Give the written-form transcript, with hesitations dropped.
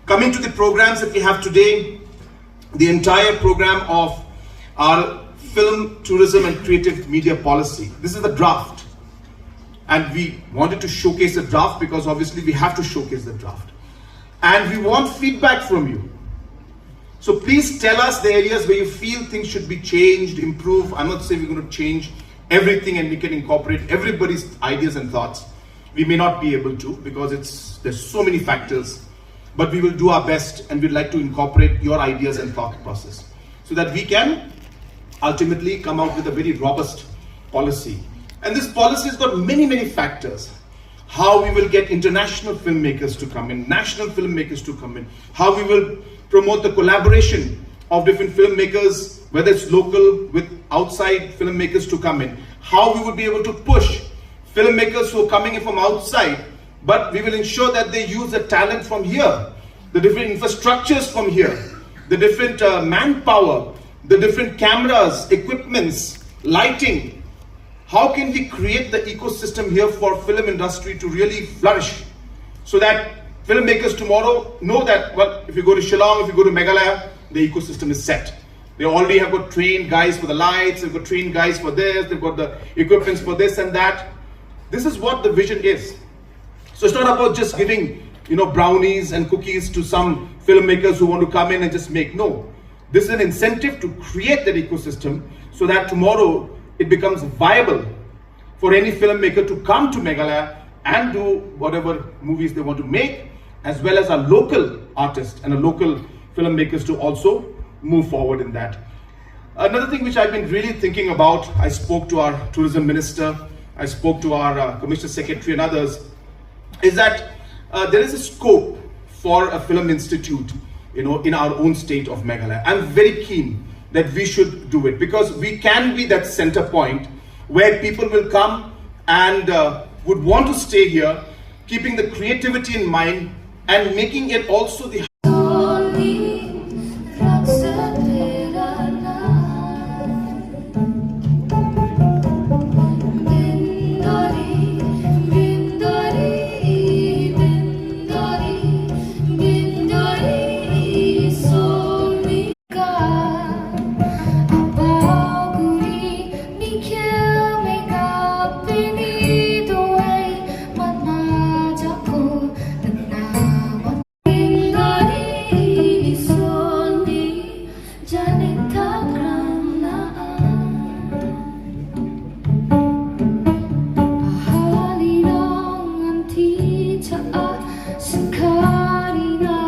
Coming to the programs that we have today, the entire program of our film, tourism and creative media policy. This is the draft. And we wanted to showcase the draft because obviously we have to showcase the draft. And we want feedback from you. So please tell us the areas where you feel things should be changed, improved. I'm not saying we're going to change everything and we can incorporate everybody's ideas and thoughts. We may not be able to because there's so many factors, but we will do our best and we'd like to incorporate your ideas and thought process so that we can ultimately come out with a very robust policy. And this policy has got many, many factors. How we will get international filmmakers to come in, national filmmakers to come in, how we will promote the collaboration of different filmmakers, whether it's local with outside filmmakers to come in, how we would be able to push filmmakers who are coming in from outside, but we will ensure that they use the talent from here, the different infrastructures from here, the different manpower, the different cameras, equipments, lighting. How can we create the ecosystem here for film industry to really flourish so that filmmakers tomorrow know that, well, if you go to Shillong, if you go to Meghalaya, the ecosystem is set. They already have got trained guys for the lights, they've got trained guys for this, they've got the equipments for this and that. This is what the vision is. So it's not about just giving, brownies and cookies to some filmmakers who want to come in and just make. No. This is an incentive to create that ecosystem so that tomorrow it becomes viable for any filmmaker to come to Meghalaya and do whatever movies they want to make, as well as our local artists and our local filmmakers to also move forward in that. Another thing which I've been really thinking about, I spoke to our tourism minister, I spoke to our commissioner secretary and others, is that there is a scope for a film institute, in our own state of Meghalaya. I'm very keen that we should do it because we can be that center point where people will come and would want to stay here, keeping the creativity in mind and making it also the